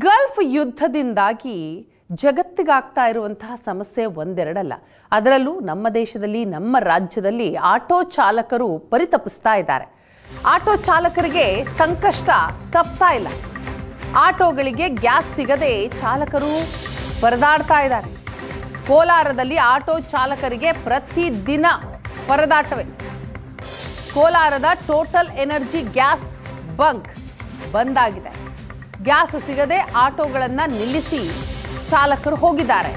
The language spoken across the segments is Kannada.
ಗಲ್ಫ್ ಯುದ್ಧದಿಂದಾಗಿ ಜಗತ್ತಿಗಾಗ್ತಾ ಇರುವಂತಹ ಸಮಸ್ಯೆ ಒಂದೆರಡಲ್ಲ. ಅದರಲ್ಲೂ ನಮ್ಮ ದೇಶದಲ್ಲಿ, ನಮ್ಮ ರಾಜ್ಯದಲ್ಲಿ ಆಟೋ ಚಾಲಕರು ಪರಿತಪಿಸ್ತಾ ಇದ್ದಾರೆ. ಆಟೋ ಚಾಲಕರಿಗೆ ಸಂಕಷ್ಟ ತಪ್ತಾ ಇಲ್ಲ. ಆಟೋಗಳಿಗೆ ಗ್ಯಾಸ್ ಸಿಗದೆ ಚಾಲಕರು ಪರದಾಡ್ತಾ ಇದ್ದಾರೆ. ಕೋಲಾರದಲ್ಲಿ ಆಟೋ ಚಾಲಕರಿಗೆ ಪ್ರತಿದಿನ ಪರದಾಟವೇ. ಕೋಲಾರದ ಟೋಟಲ್ ಎನರ್ಜಿ ಗ್ಯಾಸ್ ಬಂಕ್ ಬಂದ್ ಆಗಿದೆ. ಗ್ಯಾಸ್ ಸಿಗದೆ ಆಟೋಗಳನ್ನು ನಿಲ್ಲಿಸಿ ಚಾಲಕರು ಹೋಗಿದ್ದಾರೆ.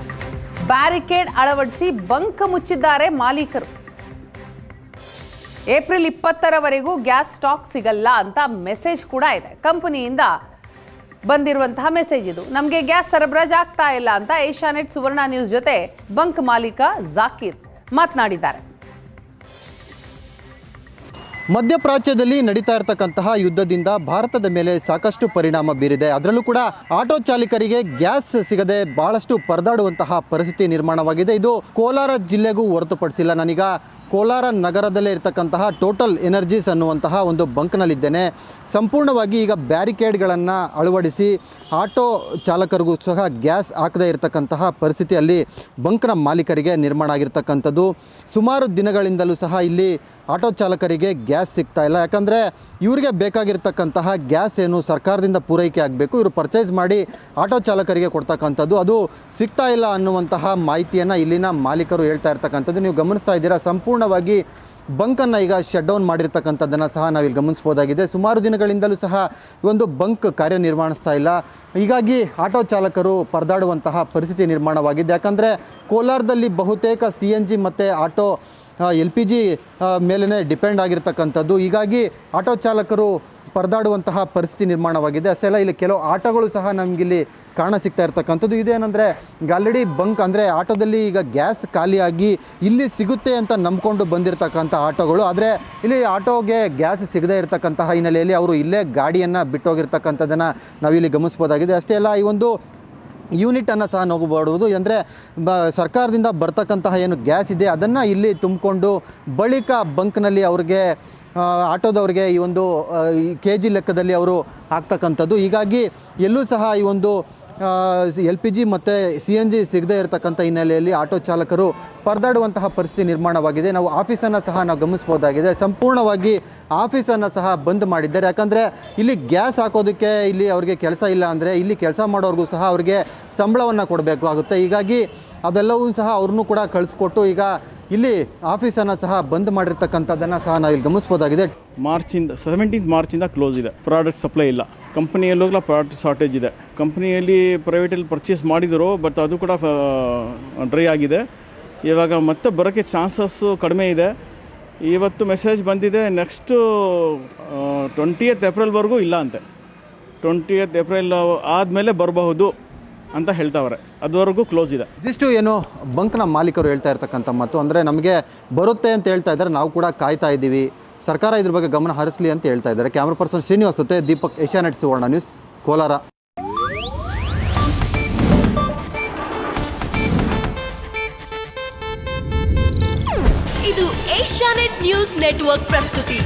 ಬ್ಯಾರಿಕೇಡ್ ಅಳವಡಿಸಿ ಬಂಕ್ ಮುಚ್ಚಿದ್ದಾರೆ ಮಾಲೀಕರು. ಏಪ್ರಿಲ್ 20ರವರೆಗೂ ಗ್ಯಾಸ್ ಸ್ಟಾಕ್ ಸಿಗಲ್ಲ ಅಂತ ಮೆಸೇಜ್ ಕೂಡ ಇದೆ. ಕಂಪನಿಯಿಂದ ಬಂದಿರುವಂತಹ ಮೆಸೇಜ್ ಇದು. ನಮಗೆ ಗ್ಯಾಸ್ ಸರಬರಾಜು ಆಗ್ತಾ ಇಲ್ಲ ಅಂತ ಏಷ್ಯಾನೆಟ್ ಸುವರ್ಣ ನ್ಯೂಸ್ ಜೊತೆ ಬಂಕ್ ಮಾಲೀಕ ಜಾಕೀರ್ ಮಾತನಾಡಿದ್ದಾರೆ. ಮಧ್ಯಪ್ರಾಚ್ಯದಲ್ಲಿ ನಡೀತಾ ಇರತಕ್ಕಂತಹ ಯುದ್ಧದಿಂದ ಭಾರತದ ಮೇಲೆ ಸಾಕಷ್ಟು ಪರಿಣಾಮ ಬೀರಿದೆ. ಅದರಲ್ಲೂ ಕೂಡ ಆಟೋ ಚಾಲಕರಿಗೆ ಗ್ಯಾಸ್ ಸಿಗದೆ ಬಹಳಷ್ಟು ಪರದಾಡುವಂತಹ ಪರಿಸ್ಥಿತಿ ನಿರ್ಮಾಣವಾಗಿದೆ. ಇದು ಕೋಲಾರ ಜಿಲ್ಲೆಗೂ ಹೊರತುಪಡಿಸಿಲ್ಲ. ನಾನೀಗ ಕೋಲಾರ ನಗರದಲ್ಲೇ ಇರತಕ್ಕಂತಹ ಟೋಟಲ್ ಎನರ್ಜೀಸ್ ಅನ್ನುವಂತಹ ಒಂದು ಬಂಕ್ನಲ್ಲಿದ್ದೇನೆ. ಸಂಪೂರ್ಣವಾಗಿ ಈಗ ಬ್ಯಾರಿಕೇಡ್ಗಳನ್ನು ಅಳವಡಿಸಿ ಆಟೋ ಚಾಲಕರಿಗೂ ಸಹ ಗ್ಯಾಸ್ ಹಾಕದೇ ಇರತಕ್ಕಂತಹ ಪರಿಸ್ಥಿತಿ ಅಲ್ಲಿ ಬಂಕ್ನ ಮಾಲೀಕರಿಗೆ ನಿರ್ಮಾಣ ಆಗಿರ್ತಕ್ಕಂಥದ್ದು. ಸುಮಾರು ದಿನಗಳಿಂದಲೂ ಸಹ ಇಲ್ಲಿ ಆಟೋ ಚಾಲಕರಿಗೆ ಗ್ಯಾಸ್ ಸಿಗ್ತಾ ಇಲ್ಲ. ಯಾಕಂದರೆ ಇವರಿಗೆ ಬೇಕಾಗಿರ್ತಕ್ಕಂತಹ ಗ್ಯಾಸ್ ಏನು ಸರ್ಕಾರದಿಂದ ಪೂರೈಕೆ ಆಗಬೇಕು, ಇವರು ಪರ್ಚೇಸ್ ಮಾಡಿ ಆಟೋ ಚಾಲಕರಿಗೆ ಕೊಡ್ತಕ್ಕಂಥದ್ದು, ಅದು ಸಿಗ್ತಾ ಇಲ್ಲ ಅನ್ನುವಂತಹ ಮಾಹಿತಿಯನ್ನು ಇಲ್ಲಿನ ಮಾಲೀಕರು ಹೇಳ್ತಾ ಇರ್ತಕ್ಕಂಥದ್ದು ನೀವು ಗಮನಿಸ್ತಾ ಇದ್ದೀರಾ. ಸಂಪೂರ್ಣವಾಗಿ ಬಂಕನ್ನು ಈಗ ಶಟ್ ಡೌನ್ ಮಾಡಿರ್ತಕ್ಕಂಥದ್ದನ್ನು ಸಹ ನಾವಿಲ್ಲಿ ಗಮನಿಸ್ಬೋದಾಗಿದೆ. ಸುಮಾರು ದಿನಗಳಿಂದಲೂ ಸಹ ಒಂದು ಬಂಕ್ ಕಾರ್ಯನಿರ್ವಹಿಸ್ತಾ ಇಲ್ಲ. ಹೀಗಾಗಿ ಆಟೋ ಚಾಲಕರು ಪರದಾಡುವಂತಹ ಪರಿಸ್ಥಿತಿ ನಿರ್ಮಾಣವಾಗಿದೆ. ಯಾಕಂದರೆ ಕೋಲಾರದಲ್ಲಿ ಬಹುತೇಕ CNG ಮತ್ತು ಆಟೋ LPG ಮೇಲೇ ಡಿಪೆಂಡ್ ಆಗಿರ್ತಕ್ಕಂಥದ್ದು. ಹೀಗಾಗಿ ಆಟೋ ಚಾಲಕರು ಪರದಾಡುವಂತಹ ಪರಿಸ್ಥಿತಿ ನಿರ್ಮಾಣವಾಗಿದೆ. ಅಷ್ಟೇ ಅಲ್ಲ, ಇಲ್ಲಿ ಕೆಲವು ಆಟೋಗಳು ಸಹ ನಮಗಿಲ್ಲಿ ಕಾಣ ಸಿಗ್ತಾ ಇರ್ತಕ್ಕಂಥದ್ದು. ಇದೇನೆಂದರೆ ಆಲ್ರೆಡಿ ಬಂಕ್ ಅಂದರೆ ಆಟೋದಲ್ಲಿ ಈಗ ಗ್ಯಾಸ್ ಖಾಲಿಯಾಗಿ ಇಲ್ಲಿ ಸಿಗುತ್ತೆ ಅಂತ ನಂಬ್ಕೊಂಡು ಬಂದಿರತಕ್ಕಂಥ ಆಟೋಗಳು. ಆದರೆ ಇಲ್ಲಿ ಆಟೋಗೆ ಗ್ಯಾಸ್ ಸಿಗದೇ ಇರತಕ್ಕಂತಹ ಹಿನ್ನೆಲೆಯಲ್ಲಿ ಅವರು ಇಲ್ಲೇ ಗಾಡಿಯನ್ನು ಬಿಟ್ಟೋಗಿರ್ತಕ್ಕಂಥದ್ದನ್ನು ನಾವಿಲ್ಲಿ ಗಮನಿಸ್ಬೋದಾಗಿದೆ. ಅಷ್ಟೇ ಅಲ್ಲ, ಈ ಒಂದು ಯೂನಿಟನ್ನು ಸಹ ನೋಡಬಹುದು. ಅಂದರೆ ಸರ್ಕಾರದಿಂದ ಬರ್ತಕ್ಕಂತಹ ಏನು ಗ್ಯಾಸ್ ಇದೆ ಅದನ್ನು ಇಲ್ಲಿ ತುಂಬಿಕೊಂಡು ಬಳಿಕ ಬಂಕ್ನಲ್ಲಿ ಅವ್ರಿಗೆ ಆಟೋದವ್ರಿಗೆ ಈ ಒಂದು KG ಲೆಕ್ಕದಲ್ಲಿ ಅವರು ಹಾಕ್ತಕ್ಕಂಥದ್ದು. ಹೀಗಾಗಿ ಎಲ್ಲೂ ಸಹ ಈ ಒಂದು LPG ಮತ್ತು CNG ಸಿಗದೇ ಇರತಕ್ಕಂಥ ಹಿನ್ನೆಲೆಯಲ್ಲಿ ಆಟೋ ಚಾಲಕರು ಪರದಾಡುವಂತಹ ಪರಿಸ್ಥಿತಿ ನಿರ್ಮಾಣವಾಗಿದೆ. ನಾವು ಆಫೀಸನ್ನು ಸಹ ನಾವು ಗಮನಿಸ್ಬೋದಾಗಿದೆ. ಸಂಪೂರ್ಣವಾಗಿ ಆಫೀಸನ್ನು ಸಹ ಬಂದ್ ಮಾಡಿದ್ದಾರೆ. ಯಾಕಂದರೆ ಇಲ್ಲಿ ಗ್ಯಾಸ್ ಹಾಕೋದಕ್ಕೆ ಇಲ್ಲಿ ಅವರಿಗೆ ಕೆಲಸ ಇಲ್ಲ ಅಂದರೆ ಇಲ್ಲಿ ಕೆಲಸ ಮಾಡೋರಿಗೂ ಸಹ ಅವರಿಗೆ ಸಂಬಳವನ್ನು ಕೊಡಬೇಕು ಆಗುತ್ತೆ. ಹೀಗಾಗಿ ಅದೆಲ್ಲವೂ ಸಹ ಅವ್ರನ್ನೂ ಕೂಡ ಕಳಿಸ್ಕೊಟ್ಟು ಈಗ ಇಲ್ಲಿ ಆಫೀಸನ್ನು ಸಹ ಬಂದ್ ಮಾಡಿರ್ತಕ್ಕಂಥದ್ದನ್ನು ಸಹ ನಾವು ಇಲ್ಲಿ ಗಮನಿಸ್ಬೋದಾಗಿದೆ. 17 ಮಾರ್ಚಿಂದ ಕ್ಲೋಸ್ ಇದೆ. ಪ್ರಾಡಕ್ಟ್ ಸಪ್ಲೈ ಇಲ್ಲ. ಕಂಪನಿಯಲ್ಲೂ ಪ್ರಾಡಕ್ಟ್ ಶಾರ್ಟೇಜ್ ಇದೆ. ಕಂಪನಿಯಲ್ಲಿ ಪ್ರೈವೇಟಲ್ಲಿ ಪರ್ಚೇಸ್ ಮಾಡಿದರು, ಬಟ್ ಅದು ಕೂಡ ಡ್ರೈ ಆಗಿದೆ. ಇವಾಗ ಮತ್ತೆ ಬರೋಕ್ಕೆ ಚಾನ್ಸಸ್ಸು ಕಡಿಮೆ ಇದೆ. ಇವತ್ತು ಮೆಸೇಜ್ ಬಂದಿದೆ, ನೆಕ್ಸ್ಟು 20th ಏಪ್ರಿಲ್ವರೆಗೂ ಇಲ್ಲ ಅಂತೆ. 20th ಏಪ್ರಿಲ್ ಆದಮೇಲೆ ಬರಬಹುದು ಅಂತ ಹೇಳ್ತಾವ್ರೆ. ಅದುವರೆಗೂ ಕ್ಲೋಸ್ ಇದೆ. ಇದಿಷ್ಟು ಏನು ಬಂಕ್ನ ಮಾಲೀಕರು ಹೇಳ್ತಾ ಇರ್ತಕ್ಕಂಥ ಮಾತು. ಅಂದರೆ ನಮಗೆ ಬರುತ್ತೆ ಅಂತ ಹೇಳ್ತಾ ಇದ್ದಾರೆ, ನಾವು ಕೂಡ ಕಾಯ್ತಾ ಇದ್ದೀವಿ, ಸರ್ಕಾರ ಇದ್ರ ಬಗ್ಗೆ ಗಮನ ಹರಿಸಲಿ ಅಂತ ಹೇಳ್ತಾ ಇದ್ದಾರೆ. ಕ್ಯಾಮ್ರಾ ಪರ್ಸನ್ ಶ್ರೀನಿವಾಸ್ ಜೊತೆ ದೀಪಕ್, ಏಷ್ಯಾನೆಟ್ ಸುವರ್ಣ ನ್ಯೂಸ್, ಕೋಲಾರ. ಇದು ಏಷ್ಯಾನೆಟ್ ನ್ಯೂಸ್ ನೆಟ್ವರ್ಕ್ ಪ್ರಸ್ತುತಿ.